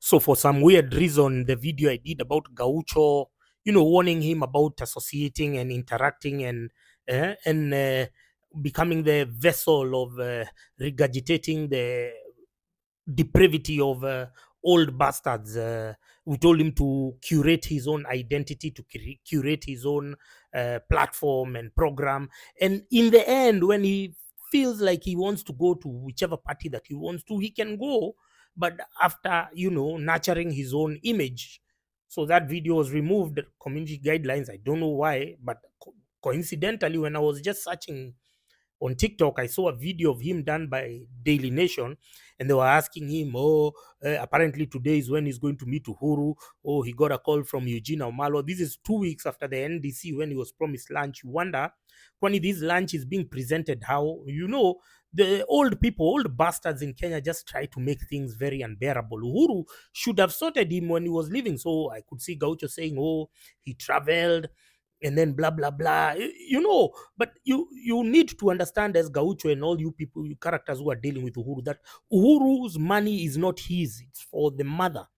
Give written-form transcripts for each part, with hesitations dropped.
So for some weird reason, the video I did about Gaucho, warning him about associating and interacting and becoming the vessel of regurgitating the depravity of old bastards. We told him to curate his own identity, to curate his own platform and program. And in the end, when he feels like he wants to go to whichever party that he wants to, he can go. But after, nurturing his own image. So that video was removed, community guidelines. I don't know why, but coincidentally, when I was just searching on TikTok, I saw a video of him done by Daily Nation, and they were asking him, apparently today is when he's going to meet Uhuru. Oh, he got a call from Eugene Omalo. This is 2 weeks after the NDC when he was promised lunch. You wonder when this lunch is being presented, how, the old people, old bastards in Kenya just try to make things very unbearable. Uhuru should have sorted him when he was leaving. So I could see Gaucho saying, oh, he traveled and then blah blah blah, but you need to understand, as Gaucho and all you people, you characters who are dealing with Uhuru, that Uhuru's money is not his, it's for the mother.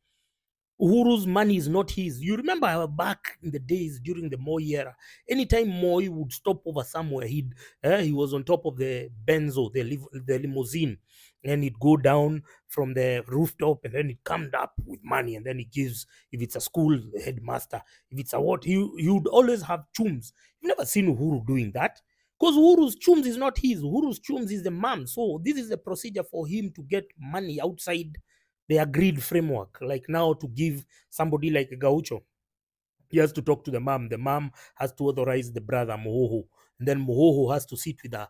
Uhuru's money is not his. You remember back in the days during the Moi era, anytime Moi would stop over somewhere, he was on top of the Benzo, the limousine, and he'd go down from the rooftop, and then he'd come up with money, and then he gives, if it's a school, the headmaster, if it's a what, he would always have chums. You've never seen Uhuru doing that, because Uhuru's chums is not his. Uhuru's chums is the mom. So this is the procedure for him to get money outside the agreed framework. Like now, to give somebody like Gaucho, he has to talk to the mom. The mom has to authorize the brother Mohoho, and then Mohoho has to sit with a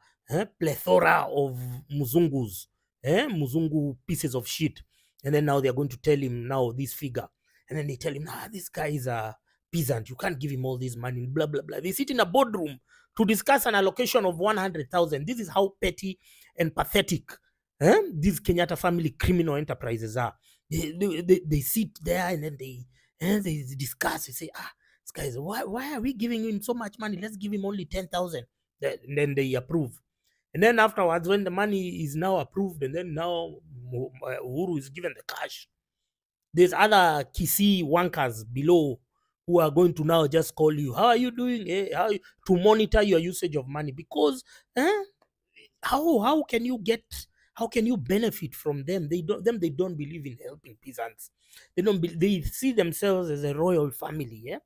plethora of Muzungus, Muzungu pieces of shit, and then now they're going to tell him now this figure, and then they tell him, this guy is a peasant, you can't give him all this money, blah blah blah. They sit in a boardroom to discuss an allocation of 100,000. This is how petty and pathetic these Kenyatta family criminal enterprises are. They sit there, and then they discuss. They say, this guy is, why are we giving him so much money? Let's give him only 10,000. Then they approve. And then afterwards, when the money is now approved, and then now Uhuru is given the cash, there's other Kisii wankers below who are going to now just call you. How are you doing? To monitor your usage of money. Because how can you benefit from them? They don't believe in helping peasants. They see themselves as a royal family. Yeah,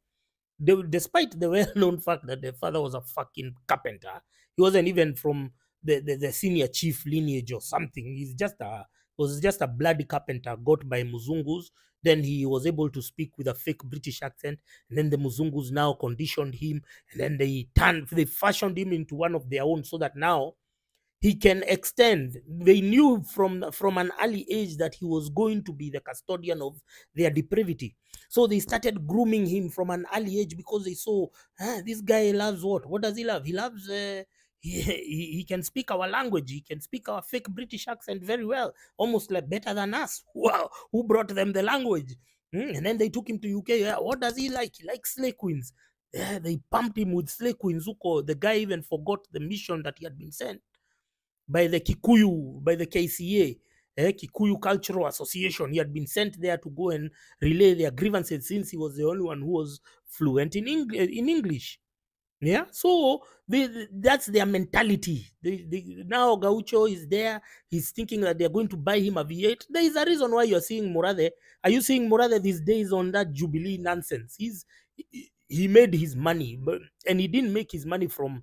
despite the well-known fact that their father was a fucking carpenter. He wasn't even from the senior chief lineage or something. Was just a bloody carpenter got by Muzungus. Then he was able to speak with a fake British accent, and then the Muzungus now conditioned him, and then they fashioned him into one of their own, so that now he can extend. They knew from an early age that he was going to be the custodian of their depravity. So they started grooming him from an early age, because they saw, this guy loves what? What does he love? He loves, he can speak our language. He can speak our fake British accent very well, almost like better than us. Wow, who brought them the language? And then they took him to UK. What does he like? He likes slay queens. They pumped him with slay queens. The guy even forgot the mission that he had been sent by the Kikuyu, by the KCA, Kikuyu Cultural Association. He had been sent there to go and relay their grievances, since he was the only one who was fluent in English. Yeah, so that's their mentality. Now Gaucho is there. He's thinking that they're going to buy him a V8. There is a reason why you're seeing Murathe. Are you seeing Murathe these days on that Jubilee nonsense? He made his money, and he didn't make his money from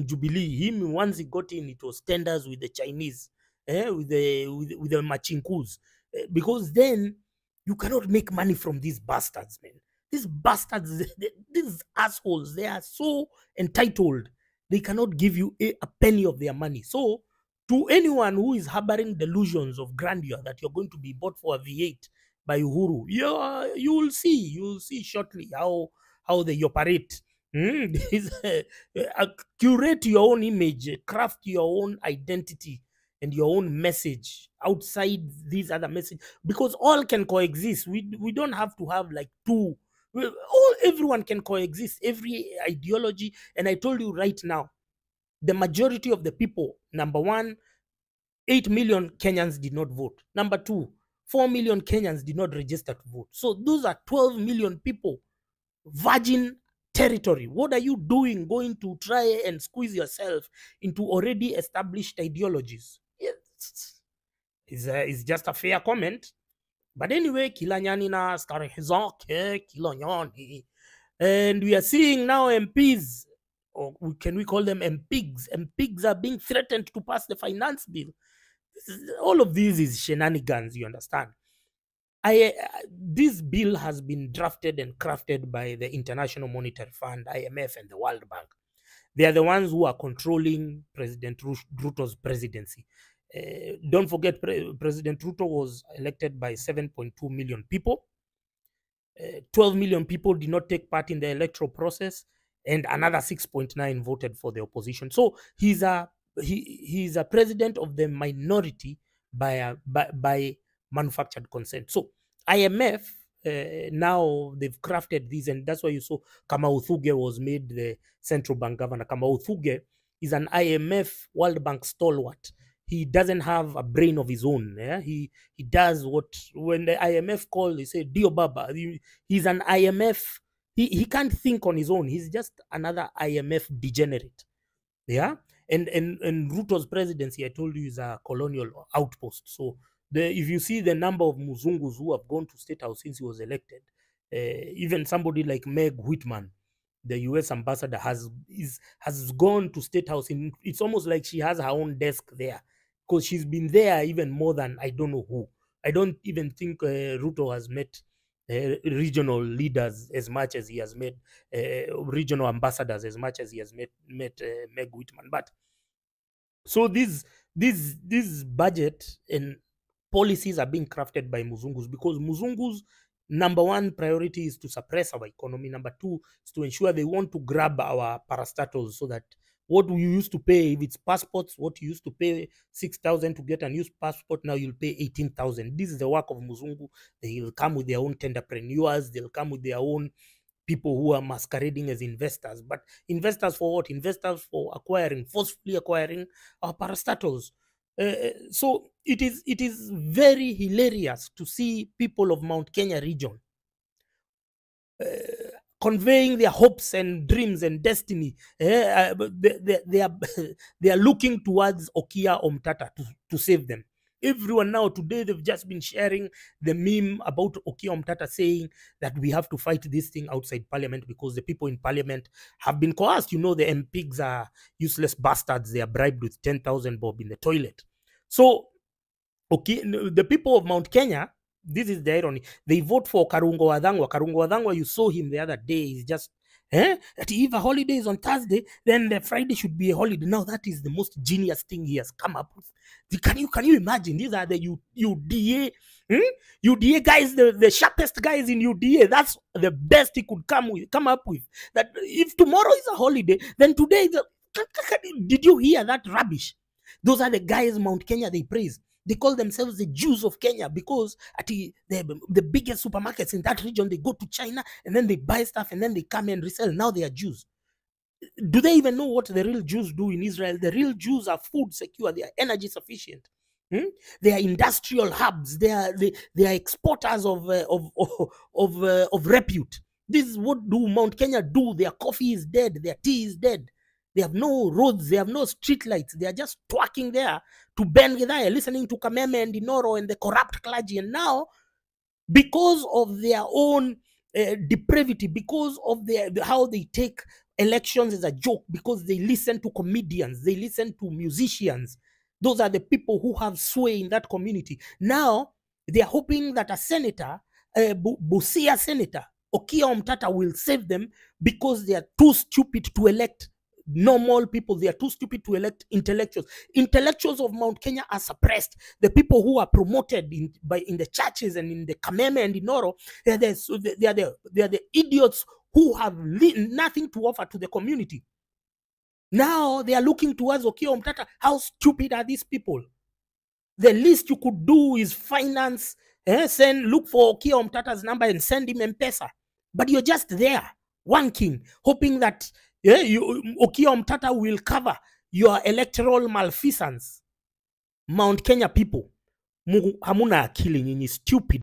Jubilee. Once he got in, it was tenders with the Chinese, with the Machinkus, because then you cannot make money from these bastards, man. These bastards, these assholes, they are so entitled. They cannot give you a penny of their money. So to anyone who is harboring delusions of grandeur that you're going to be bought for a V8 by Uhuru, you will see shortly how they operate. Curate your own image, craft your own identity and your own message outside these other messages, because all can coexist. We don't have to have like two. Everyone can coexist, every ideology. And I told you right now, the majority of the people, number one, 8 million Kenyans did not vote. Number two, 4 million Kenyans did not register to vote. So those are 12 million people, virgin territory. What are you doing going to try and squeeze yourself into already established ideologies? It's just a fair comment. But anyway, kila nyani na starehe zake, kila nyani. And we are seeing now MPs, or can we call them MPs? MPs are being threatened to pass the finance bill. All of these is shenanigans, you understand? This bill has been drafted and crafted by the International Monetary Fund, IMF, and the World Bank. They are the ones who are controlling President Ruto's presidency. Don't forget, President Ruto was elected by 7.2 million people. 12 million people did not take part in the electoral process, and another 6.9 voted for the opposition. So he's a president of the minority by manufactured consent. So IMF, now they've crafted this, and that's why you saw Kamau Thuge was made the central bank governor. Kamau Thuge is an IMF World Bank stalwart. He doesn't have a brain of his own. Yeah? He does what, when the IMF call, they say, Dio Baba. He's an IMF. He can't think on his own. He's just another IMF degenerate. Yeah. And Ruto's presidency, I told you, is a colonial outpost. So if you see the number of Muzungus who have gone to State House since he was elected, even somebody like Meg Whitman, the US ambassador, has gone to State House. It's almost like she has her own desk there, because she's been there even more than I don't know who. I don't even think Ruto has met regional leaders as much as he has met regional ambassadors as much as he has met Meg Whitman. But so this budget and policies are being crafted by Muzungus, because Muzungus' number one priority is to suppress our economy. Number two is to ensure they want to grab our parastatals, so that what we used to pay, if it's passports, what you used to pay 6,000 to get a new passport, now you'll pay 18,000. This is the work of Muzungu. They will come with their own entrepreneurs. They'll come with their own people who are masquerading as investors. But investors for what? Investors for forcefully acquiring our parastatals. So it is very hilarious to see people of Mount Kenya region conveying their hopes and dreams and destiny. They are looking towards Okiya Omutatah to save them. Everyone now, today, they've just been sharing the meme about Okiya Omutatah saying that we have to fight this thing outside parliament because the people in parliament have been coerced. You know, the MPs are useless bastards. They are bribed with 10,000 bob in the toilet. So, the people of Mount Kenya, this is the irony, they vote for Karungo Thangwa. Karungo Thangwa, you saw him the other day, he's just, that if a holiday is on Thursday, then the Friday should be a holiday. Now that is the most genius thing he has come up with. Can you imagine? These are the UDA, UDA guys, the sharpest guys in UDA. That's the best he could come up with. That if tomorrow is a holiday, then today is did you hear that rubbish? Those are the guys Mount Kenya they praise. They call themselves the Jews of Kenya, because at the biggest supermarkets in that region, they go to China and then they buy stuff and then they come and resell. Now they are Jews. Do they even know what the real Jews do in Israel? The real Jews are food secure. They are energy sufficient. They are industrial hubs. They are exporters of repute. This is what do Mount Kenya do. Their coffee is dead. Their tea is dead. They have no roads. They have no street lights. They are just twerking there to Ben Gidaya, listening to Kameme and Inoro and the corrupt clergy. And now, because of their own depravity, because of how they take elections as a joke, because they listen to comedians, they listen to musicians. Those are the people who have sway in that community. Now, they are hoping that a senator, Busia senator, Okiya Omutatah, will save them, because they are too stupid to elect normal people. They are too stupid to elect intellectuals. Intellectuals of Mount Kenya are suppressed. The people who are promoted in the churches and in the Kameme and Inoro, they are the idiots who have nothing to offer to the community. Now they are looking towards Okiya Omutatah. How stupid are these people? The least you could do is finance, look for Okiya Omutatah's number and send him M-Pesa. But you're just there, wanking, hoping that Okiya Omutatah will cover your electoral malfeasance. Mount Kenya people, Hamuna akili nyinyi, stupid.